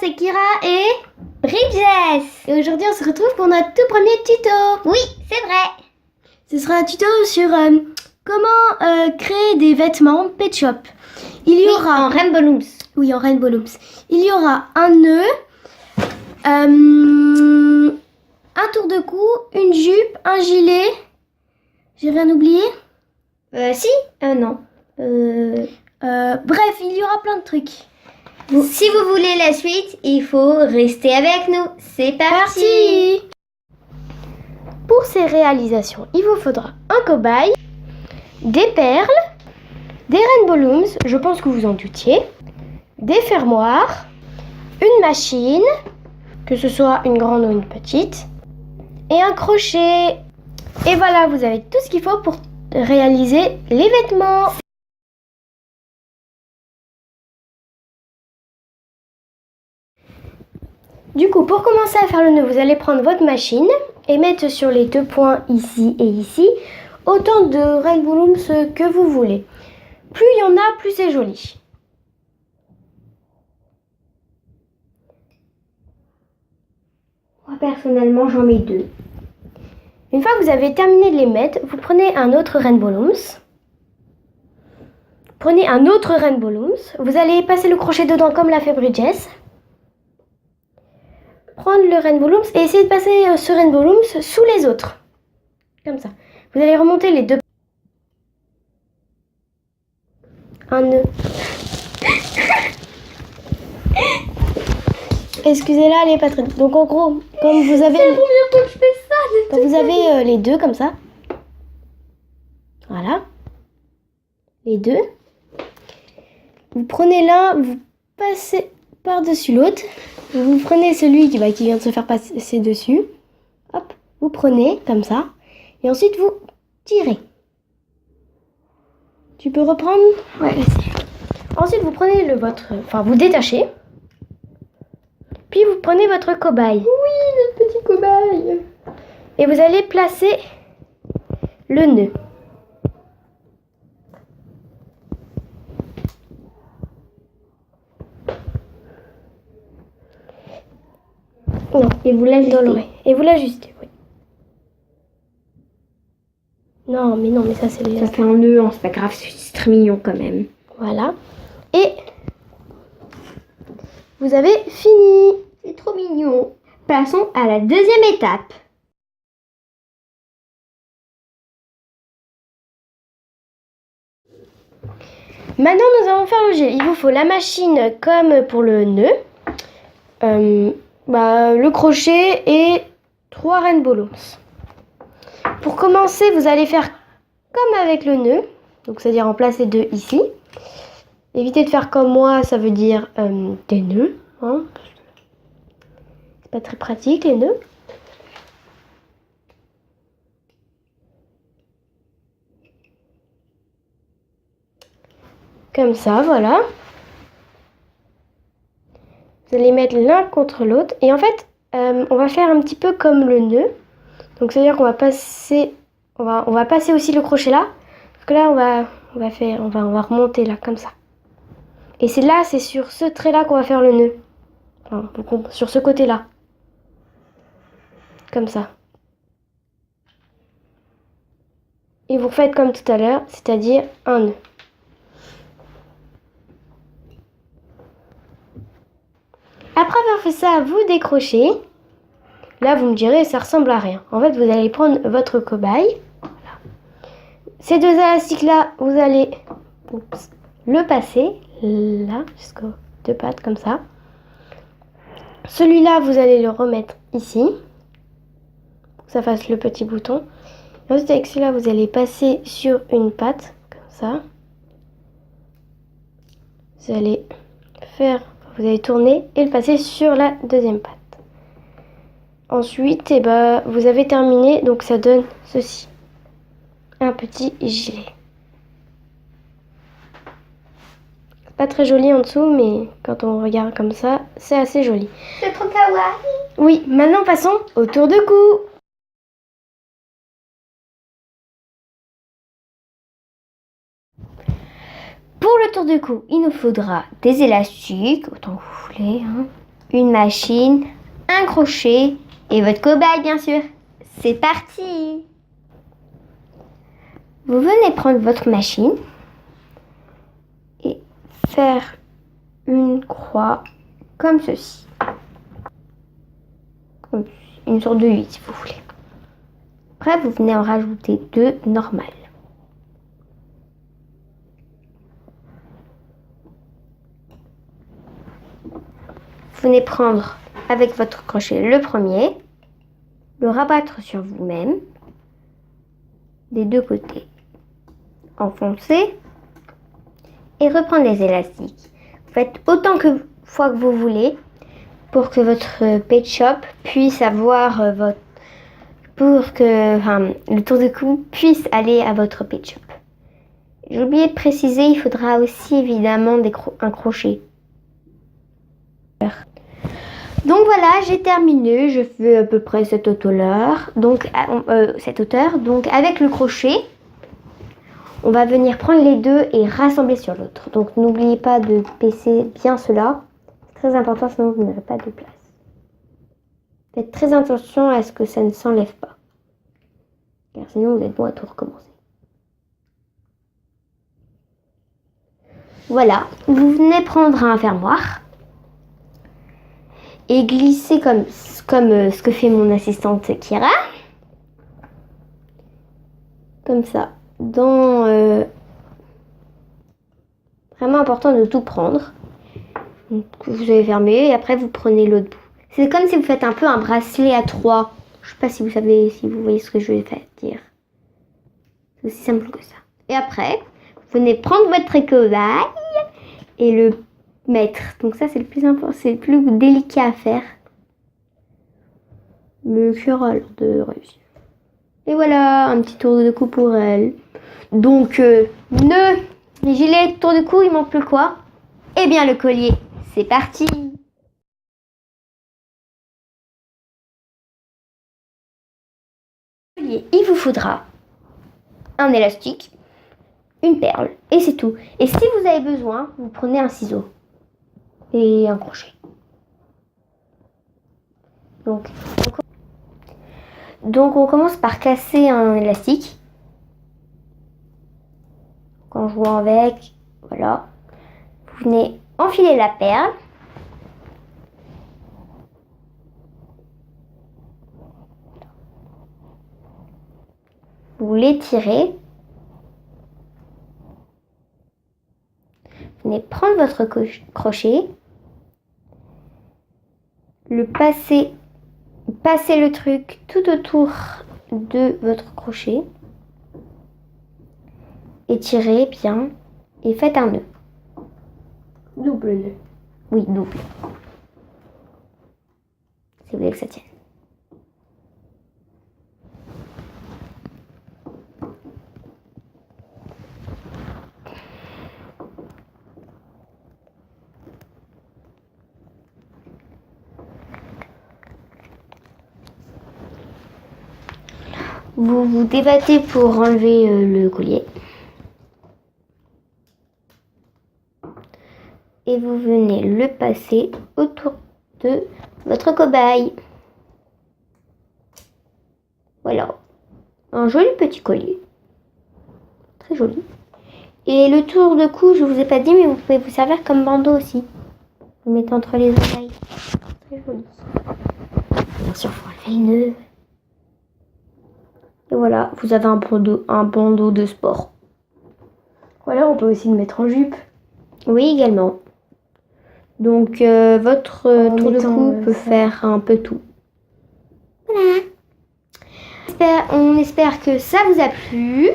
c'est Kira et Bridges. Et aujourd'hui, on se retrouve pour notre tout premier tuto. Oui, c'est vrai. Ce sera un tuto sur comment créer des vêtements Pet Shop. Il y aura en Rainbow Looms. Oui, en Rainbow Looms. Il y aura un nœud, un tour de cou, une jupe, un gilet. J'ai rien oublié? Si. Non. Bref, il y aura plein de trucs. Si vous voulez la suite, il faut rester avec nous. C'est parti. Pour ces réalisations, il vous faudra un cobaye, des perles, des Rainbow Looms, je pense que vous en doutiez, des fermoirs, une machine, que ce soit une grande ou une petite, et un crochet. Et voilà, vous avez tout ce qu'il faut pour réaliser les vêtements. Du coup, pour commencer à faire le nœud, vous allez prendre votre machine et mettre sur les deux points ici et ici autant de Rainbow Looms que vous voulez. Plus il y en a, plus c'est joli. Moi, personnellement, j'en mets 2. Une fois que vous avez terminé de les mettre, vous prenez un autre Rainbow Looms. Prenez un autre Rainbow Looms. Vous allez passer le crochet dedans comme l'a fait Bridges. Prendre le Rainbow Looms et essayer de passer ce Rainbow Looms sous les autres. Comme ça. Vous allez remonter les deux. Un nœud. Excusez-la, elle est pas très... Donc en gros, comme vous avez... C'est la première fois que je fais ça. Quand vous avez les deux comme ça. Voilà. Les deux. Vous prenez l'un, vous passez par-dessus l'autre. Vous prenez celui qui vient de se faire passer dessus. Hop, vous prenez comme ça. Et ensuite, vous tirez. Tu peux reprendre? Ouais, Ensuite, vous prenez vous détachez. Puis, vous prenez votre cobaye. Oui, notre petit cobaye. Et vous allez placer le nœud. Non, et vous l'ajustez. Et vous l'ajustez, oui. Non, mais ça c'est les... Ça fait un nœud, c'est pas grave, c'est très mignon quand même. Voilà. Et vous avez fini. C'est trop mignon. Passons à la deuxième étape. Maintenant, nous allons faire le gilet. Il vous faut la machine comme pour le nœud. Le crochet et 3 Rainbow Looms. Pour commencer, vous allez faire comme avec le nœud. Donc, c'est-à-dire en placer 2 ici. Évitez de faire comme moi, ça veut dire des nœuds. Hein, c'est pas très pratique les nœuds. Comme ça, voilà. Vous allez mettre l'un contre l'autre. Et en fait, on va faire un petit peu comme le nœud. Donc, c'est-à-dire qu'on va passer... On va passer aussi le crochet là. Parce que là, on va remonter là, comme ça. Et c'est sur ce trait-là qu'on va faire le nœud. Enfin, sur ce côté-là. Comme ça. Et vous faites comme tout à l'heure, c'est-à-dire un nœud. Après avoir fait ça, vous décrochez. Là, vous me direz, ça ressemble à rien. En fait, vous allez prendre votre cobaye. Voilà. Ces deux élastiques-là, vous allez le passer là, jusqu'aux deux pattes, comme ça. Celui-là, vous allez le remettre ici. Pour que ça fasse le petit bouton. Et ensuite, avec celui-là, vous allez passer sur une patte, comme ça. Vous allez tourner et le passer sur la deuxième patte. Ensuite, vous avez terminé, donc ça donne ceci. Un petit gilet. C'est pas très joli en dessous, mais quand on regarde comme ça, c'est assez joli. C'est trop kawaii. Oui, maintenant passons au tour de cou. Pour le tour de cou, il nous faudra des élastiques, autant que vous voulez, hein. une machine, un crochet et votre cobaye bien sûr. C'est parti! Vous venez prendre votre machine et faire une croix comme ceci. Comme une sorte de 8 si vous voulez. Après, vous venez en rajouter 2 normales. Vous venez prendre avec votre crochet le premier, le rabattre sur vous-même des deux côtés, enfoncer et reprendre les élastiques. Vous faites autant de fois que vous voulez pour que votre pet shop puisse avoir le tour de cou puisse aller à votre pet shop. J'ai oublié de préciser, il faudra aussi évidemment un crochet. Donc voilà, j'ai terminé, je fais à peu près cette hauteur. Donc avec le crochet, on va venir prendre les deux et rassembler sur l'autre. Donc n'oubliez pas de baisser bien cela. C'est très important, sinon vous n'aurez pas de place. Faites très attention à ce que ça ne s'enlève pas. Car sinon vous êtes bon à tout recommencer. Voilà, vous venez prendre un fermoir et glisser comme ce que fait mon assistante Kira. Comme ça. Vraiment important de tout prendre. Donc, vous avez fermé et après vous prenez l'autre bout. C'est comme si vous faites un peu un bracelet à 3. Je sais pas si vous voyez ce que je vais dire. C'est aussi simple que ça. Et après, vous venez prendre votre cobaye et le mettre. Donc ça c'est le plus important, c'est le plus délicat à faire. Mais qui aura l'air de réussir. Et voilà, un petit tour de cou pour elle. Donc les gilets, tour de cou, il manque plus quoi? Eh bien le collier, c'est parti. Il vous faudra un élastique, une perle et c'est tout. Et si vous avez besoin, vous prenez un ciseau et un crochet. Donc on commence par casser un élastique. En jouant avec, voilà. Vous venez enfiler la perle. Vous l'étirez. Vous venez prendre votre crochet. Passez le truc tout autour de votre crochet. Étirez bien et faites un nœud. Double nœud. Oui, double. Si vous voulez que ça tienne. Vous vous débattez pour enlever le collier. Et vous venez le passer autour de votre cobaye. Voilà. Un joli petit collier. Très joli. Et le tour de cou, je vous ai pas dit, mais vous pouvez vous servir comme bandeau aussi. Vous mettez entre les oreilles. Très joli. Bien sûr, il faut enlever le nœud. Et voilà, vous avez un bandeau de sport. Voilà, on peut aussi le mettre en jupe. Oui, également. Donc, votre tour de cou peut faire un peu tout. Voilà. On espère que ça vous a plu.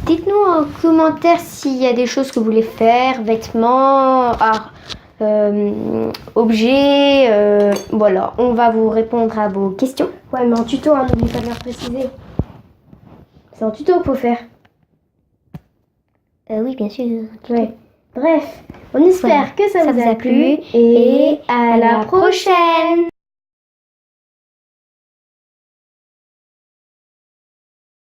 Dites-nous en commentaire s'il y a des choses que vous voulez faire, vêtements, objets. Voilà, on va vous répondre à vos questions. Ouais, mais en tuto, hein, n'oublie pas de leur préciser. C'est en tuto qu'il faut faire. Oui, bien sûr. Ouais. Bref, on espère que ça vous a plu et à la prochaine.